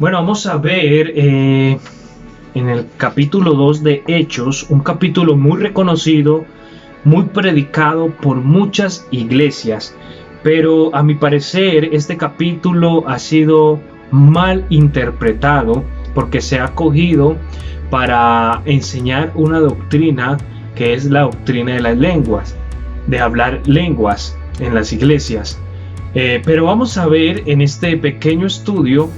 Bueno, vamos a ver en el capítulo 2 de Hechos, un capítulo muy reconocido, muy predicado por muchas iglesias, pero a mi parecer este capítulo ha sido mal interpretado porque se ha cogido para enseñar una doctrina que es la doctrina de las lenguas, de hablar lenguas en las iglesias. Pero vamos a ver en este pequeño estudio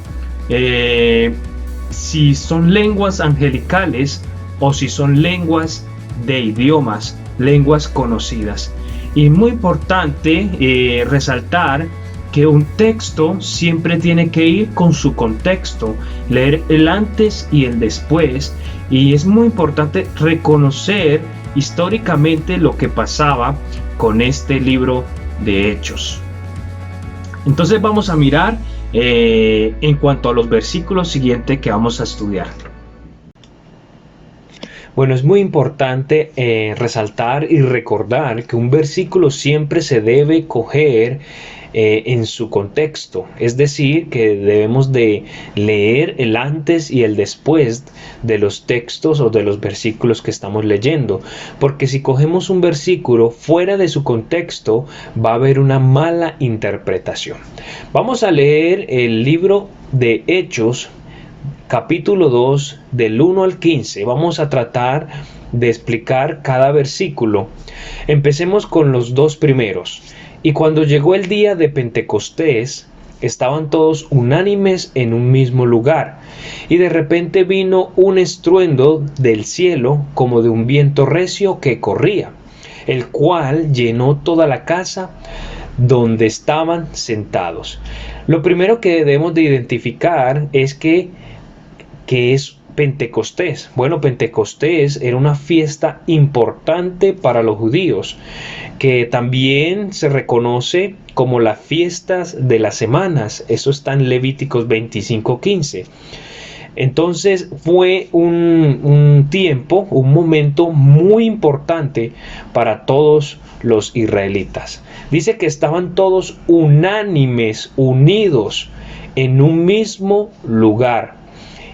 eh, si son lenguas angelicales o si son lenguas de idiomas, lenguas conocidas. Y muy importante resaltar que un texto siempre tiene que ir con su contexto, leer el antes y el después, y es muy importante reconocer históricamente lo que pasaba con este libro de Hechos. Entonces vamos a mirar en cuanto a los versículos siguientes que vamos a estudiar. Bueno, es muy importante resaltar y recordar que un versículo siempre se debe coger en su contexto, es decir, que debemos de leer el antes y el después de los textos o de los versículos que estamos leyendo, porque si cogemos un versículo fuera de su contexto va a haber una mala interpretación. Vamos a leer el libro de Hechos, capítulo 2, del 1 al 15. Vamos a tratar de explicar cada versículo. Empecemos con los dos primeros. Y cuando llegó el día de Pentecostés, estaban todos unánimes en un mismo lugar. Y de repente vino un estruendo del cielo como de un viento recio que corría, el cual llenó toda la casa donde estaban sentados. Lo primero que debemos de identificar es que es Pentecostés. Bueno, Pentecostés era una fiesta importante para los judíos, que también se reconoce como las fiestas de las semanas. Eso está en Levíticos 25:15. Entonces fue un tiempo, un momento muy importante para todos los israelitas. Dice que estaban todos unánimes, unidos en un mismo lugar.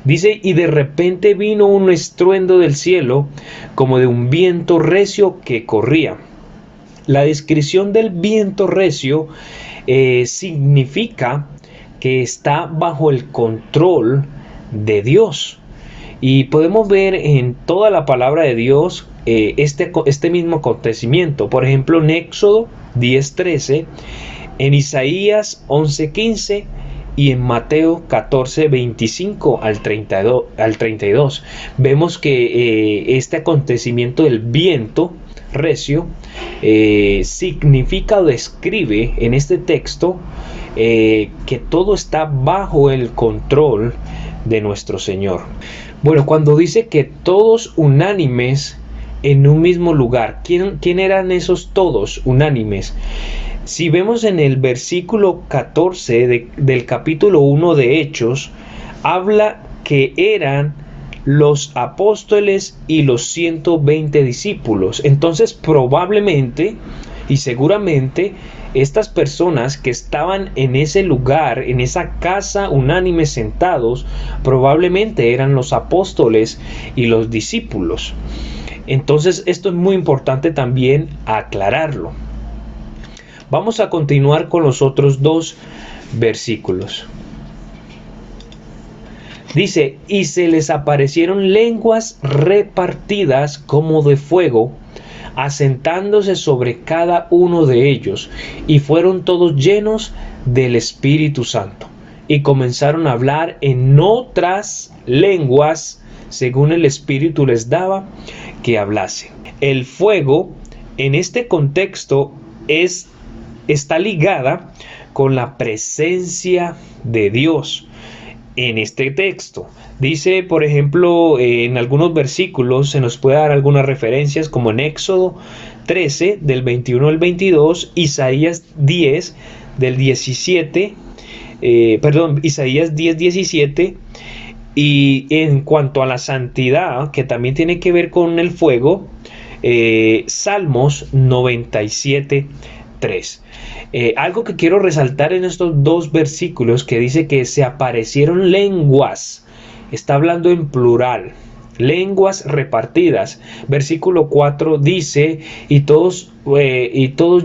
Dice, y de repente vino un estruendo del cielo como de un viento recio que corría. La descripción del viento recio significa que está bajo el control de Dios. Y podemos ver en toda la palabra de Dios este mismo acontecimiento. Por ejemplo, en Éxodo 10:13, en Isaías 11:15 y en Mateo 14:25 al 32. Vemos que este acontecimiento del viento recio significa o describe en este texto que todo está bajo el control de nuestro Señor. Bueno, cuando dice que todos unánimes en un mismo lugar, ¿quién eran esos todos unánimes? Si vemos en el versículo 14 del capítulo 1 de Hechos, habla que eran los apóstoles y los 120 discípulos. Entonces probablemente y seguramente estas personas que estaban en ese lugar, en esa casa unánime sentados, probablemente eran los apóstoles y los discípulos. Entonces esto es muy importante también aclararlo. Vamos a continuar con los otros dos versículos. Dice, y se les aparecieron lenguas repartidas como de fuego, asentándose sobre cada uno de ellos, y fueron todos llenos del Espíritu Santo, y comenzaron a hablar en otras lenguas, según el Espíritu les daba que hablase. El fuego, en este contexto, está ligada con la presencia de Dios. En este texto dice, por ejemplo, en algunos versículos se nos puede dar algunas referencias, como en Éxodo 13 del 21 al 22, Isaías 10 del 17, Isaías 10:17. Y en cuanto a la santidad, que también tiene que ver con el fuego, Salmos 97:3. 3. Algo que quiero resaltar en estos dos versículos que dice que se aparecieron lenguas. Está hablando en plural. Lenguas repartidas. Versículo 4 dice, y todos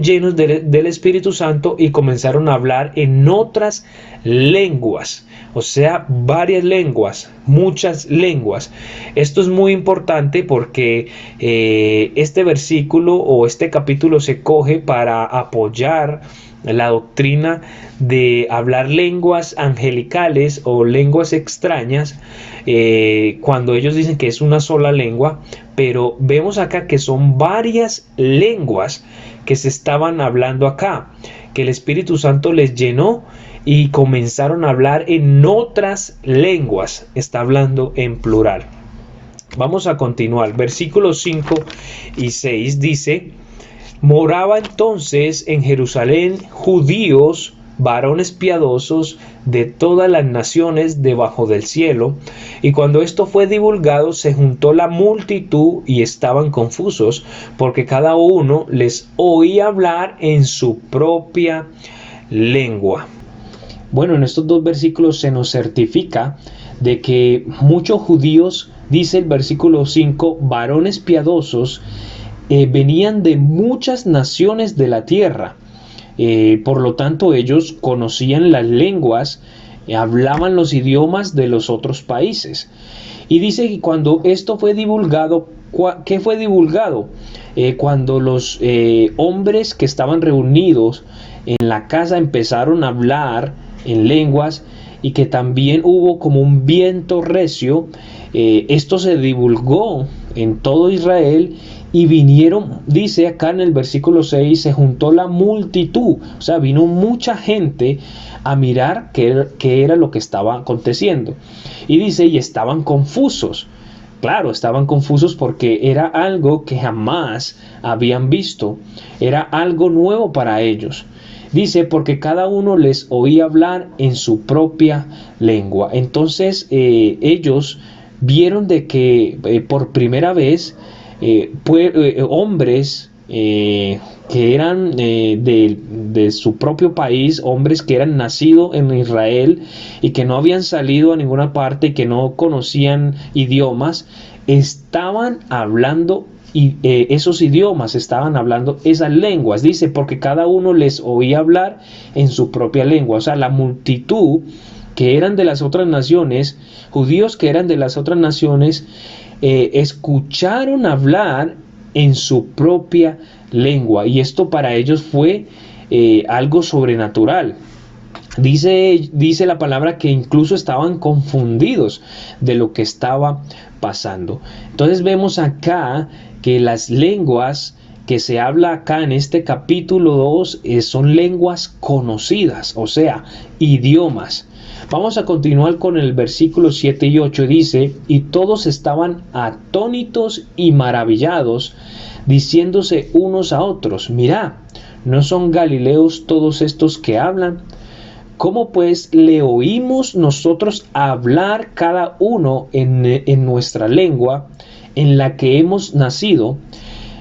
llenos del Espíritu Santo, y comenzaron a hablar en otras lenguas. O sea, varias lenguas, muchas lenguas. Esto es muy importante porque este versículo o este capítulo se coge para apoyar la doctrina de hablar lenguas angelicales o lenguas extrañas, cuando ellos dicen que es una sola lengua, pero vemos acá que son varias lenguas que se estaban hablando acá, que el Espíritu Santo les llenó y comenzaron a hablar en otras lenguas. Está hablando en plural. Vamos a continuar. Versículos 5 y 6 dice: moraba entonces en Jerusalén judíos, varones piadosos de todas las naciones debajo del cielo. Y cuando esto fue divulgado, se juntó la multitud y estaban confusos, porque cada uno les oía hablar en su propia lengua. Bueno, en estos dos versículos se nos certifica de que muchos judíos, dice el versículo 5, varones piadosos, venían de muchas naciones de la tierra. Por lo tanto, ellos conocían las lenguas, hablaban los idiomas de los otros países. Y dice que cuando esto fue divulgado, ¿qué fue divulgado? Cuando los hombres que estaban reunidos en la casa empezaron a hablar en lenguas, y que también hubo como un viento recio, esto se divulgó en todo Israel. Y vinieron, dice acá en el versículo 6, se juntó la multitud, o sea, vino mucha gente a mirar qué era lo que estaba aconteciendo. Y dice, y estaban confusos. Claro, estaban confusos porque era algo que jamás habían visto, era algo nuevo para ellos. Dice, porque cada uno les oía hablar en su propia lengua. Entonces ellos vieron de que por primera vez hombres que eran de su propio país, hombres que eran nacidos en Israel y que no habían salido a ninguna parte y que no conocían idiomas, estaban hablando esos idiomas, estaban hablando esas lenguas. Dice, porque cada uno les oía hablar en su propia lengua. O sea, la multitud que eran de las otras naciones, judíos que eran de las otras naciones, escucharon hablar en su propia lengua, y esto para ellos fue algo sobrenatural. Dice la palabra que incluso estaban confundidos de lo que estaba pasando. Entonces vemos acá que las lenguas que se habla acá en este capítulo 2 son lenguas conocidas, o sea, idiomas. Vamos a continuar con el versículo 7 y 8. Dice, y todos estaban atónitos y maravillados, diciéndose unos a otros, mirad, ¿no son galileos todos estos que hablan? ¿Cómo pues le oímos nosotros hablar cada uno en nuestra lengua, en la que hemos nacido?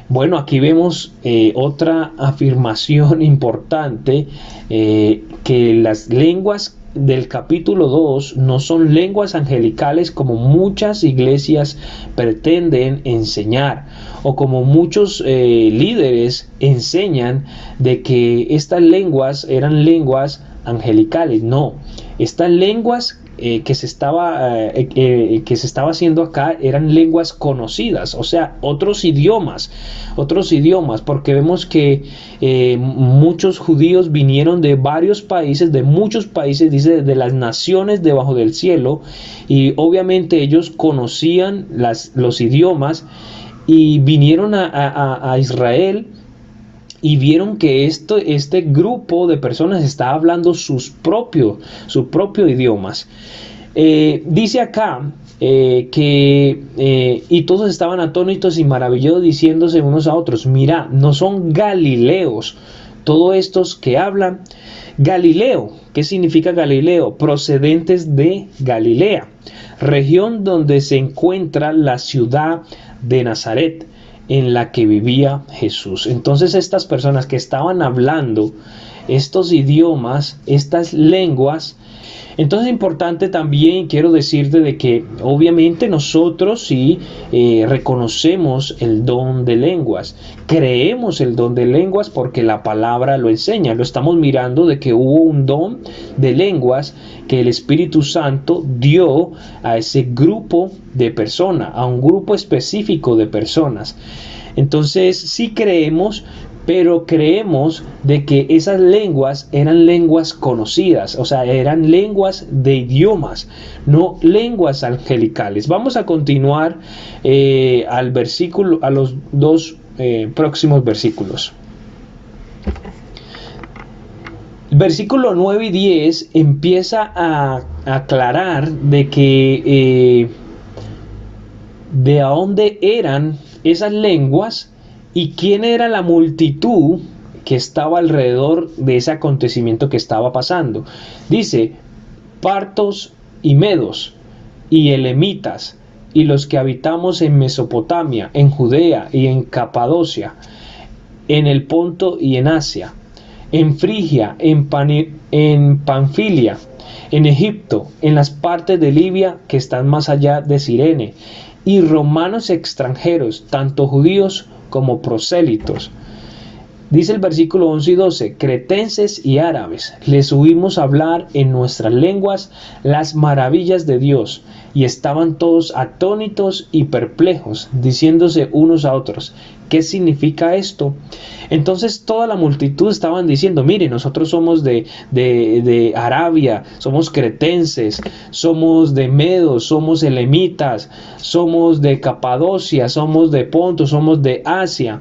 Bueno, aquí vemos otra afirmación importante, que las lenguas del capítulo 2 no son lenguas angelicales como muchas iglesias pretenden enseñar, o como muchos líderes enseñan de que estas lenguas eran lenguas angelicales. No, estas lenguas que se estaba haciendo acá eran lenguas conocidas, o sea, otros idiomas, porque vemos que muchos judíos vinieron de varios países, de muchos países, dice, de las naciones debajo del cielo, y obviamente ellos conocían los idiomas, y vinieron a Israel y vieron que este grupo de personas estaba hablando sus propios idiomas. Dice acá y todos estaban atónitos y maravillados, diciéndose unos a otros, mira, ¿no son galileos todos estos que hablan? Galileo, ¿qué significa Galileo? Procedentes de Galilea, región donde se encuentra la ciudad de Nazaret. en la que vivía Jesús. Entonces estas personas que estaban hablando estos idiomas, estas lenguas, entonces es importante también, quiero decirte de que obviamente nosotros sí reconocemos el don de lenguas, creemos el don de lenguas porque la palabra lo enseña, lo estamos mirando de que hubo un don de lenguas que el Espíritu Santo dio a ese grupo de personas, a un grupo específico de personas. Entonces sí creemos, pero creemos de que esas lenguas eran lenguas conocidas, o sea, eran lenguas de idiomas, no lenguas angelicales. Vamos a continuar al versículo, a los dos próximos versículos. Versículo 9 y 10 empieza a aclarar de que de a dónde eran esas lenguas y quién era la multitud que estaba alrededor de ese acontecimiento que estaba pasando. Dice, partos y medos y elemitas y los que habitamos en Mesopotamia, en Judea y en Capadocia, en el Ponto y en Asia, en Frigia, en Panfilia, en Egipto, en las partes de Libia que están más allá de Cirene, y romanos extranjeros, tanto judíos como prosélitos. Dice el versículo 11 y 12, cretenses y árabes, les oímos hablar en nuestras lenguas las maravillas de Dios, y estaban todos atónitos y perplejos, diciéndose unos a otros, ¿qué significa esto? Entonces toda la multitud estaban diciendo, mire, nosotros somos de Arabia, somos cretenses, somos de Medos, somos elemitas, somos de Capadocia, somos de Ponto, somos de Asia.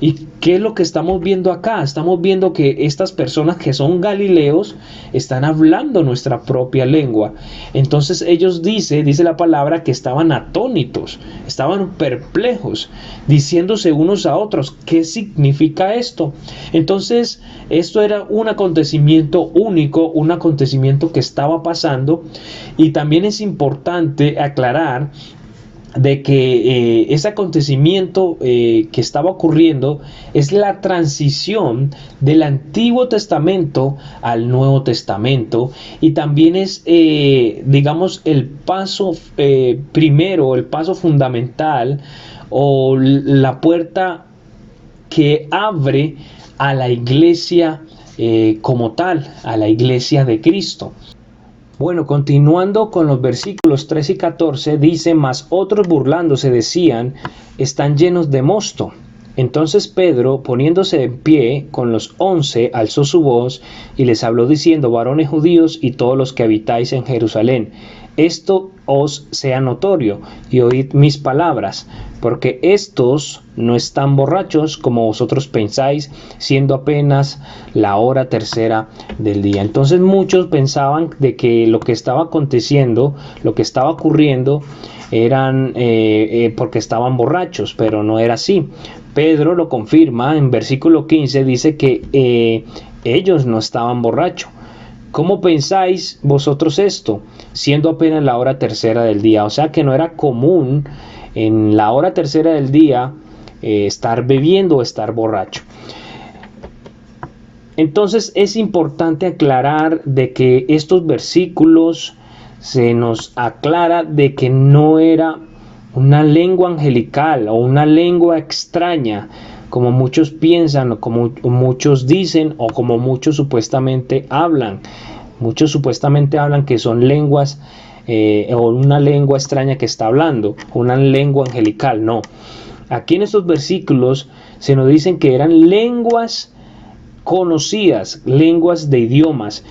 ¿Y qué es lo que estamos viendo acá? Estamos viendo que estas personas que son galileos están hablando nuestra propia lengua. Entonces ellos dice la palabra que estaban atónitos, estaban perplejos, diciéndose unos a otros, ¿qué significa esto? Entonces esto era un acontecimiento único, un acontecimiento que estaba pasando, y también es importante aclarar de que ese acontecimiento que estaba ocurriendo es la transición del Antiguo Testamento al Nuevo Testamento, y también es digamos el paso primero, el paso fundamental o la puerta que abre a la iglesia como tal, a la iglesia de Cristo. Bueno, continuando con los versículos 13 y 14, dice, mas otros burlándose decían, están llenos de mosto. Entonces Pedro, poniéndose en pie con los 11, alzó su voz y les habló diciendo, varones judíos y todos los que habitáis en Jerusalén, esto os sea notorio y oíd mis palabras, porque estos no están borrachos como vosotros pensáis, siendo apenas la hora tercera del día. Entonces muchos pensaban de que lo que estaba aconteciendo, lo que estaba ocurriendo, eran porque estaban borrachos, pero no era así. Pedro lo confirma en versículo 15, dice que ellos no estaban borrachos. ¿Cómo pensáis vosotros esto, siendo apenas la hora tercera del día? O sea que no era común en la hora tercera del día estar bebiendo o estar borracho. Entonces es importante aclarar de que estos versículos se nos aclara de que no era una lengua angelical o una lengua extraña, como muchos piensan o como muchos dicen o como muchos supuestamente hablan. Muchos supuestamente hablan que son lenguas o una lengua extraña que está hablando, una lengua angelical. No. Aquí en estos versículos se nos dicen que eran lenguas conocidas, lenguas de idiomas.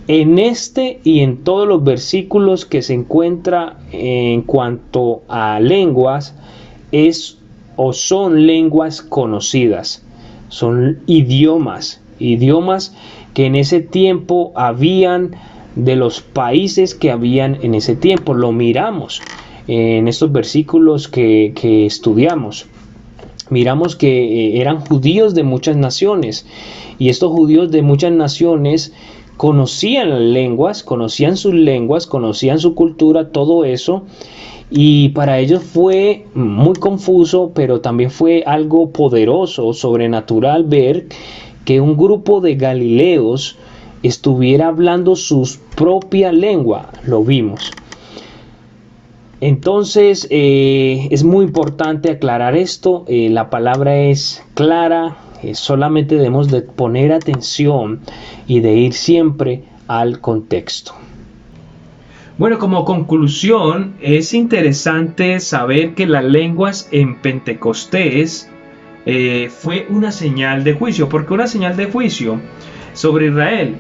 En este y en todos los versículos que se encuentra en cuanto a lenguas es o son lenguas conocidas, son idiomas que en ese tiempo habían, de los países que habían en ese tiempo. Lo miramos en estos versículos que estudiamos. Miramos que eran judíos de muchas naciones, y estos judíos de muchas naciones conocían las lenguas, conocían sus lenguas, conocían su cultura, todo eso. Y para ellos fue muy confuso, pero también fue algo poderoso, sobrenatural, ver que un grupo de galileos estuviera hablando su propia lengua. Lo vimos. Entonces es muy importante aclarar esto. La palabra es clara. Solamente debemos de poner atención y de ir siempre al contexto. Bueno, como conclusión, es interesante saber que las lenguas en Pentecostés fue una señal de juicio. ¿Por qué una señal de juicio sobre Israel?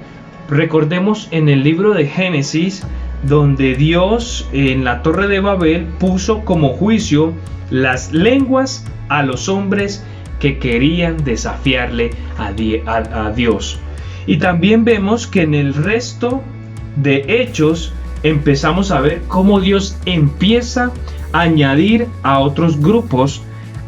Recordemos en el libro de Génesis, donde Dios en la Torre de Babel puso como juicio las lenguas a los hombres que querían desafiarle a Dios. Y también vemos que en el resto de Hechos empezamos a ver cómo Dios empieza a añadir a otros grupos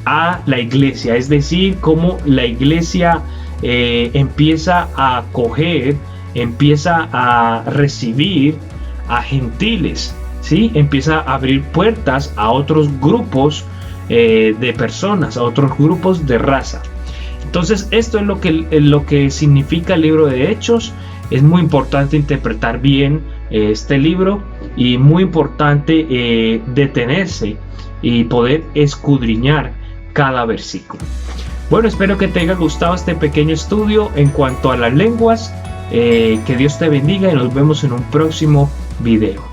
a la iglesia, es decir, cómo la iglesia empieza a acoger, empieza a recibir a gentiles, ¿sí? Empieza a abrir puertas a otros grupos de personas, a otros grupos de raza. Entonces esto es lo que significa el libro de Hechos. Es muy importante interpretar bien este libro y muy importante detenerse y poder escudriñar cada versículo. Bueno, espero que te haya gustado este pequeño estudio en cuanto a las lenguas. Que Dios te bendiga y nos vemos en un próximo video.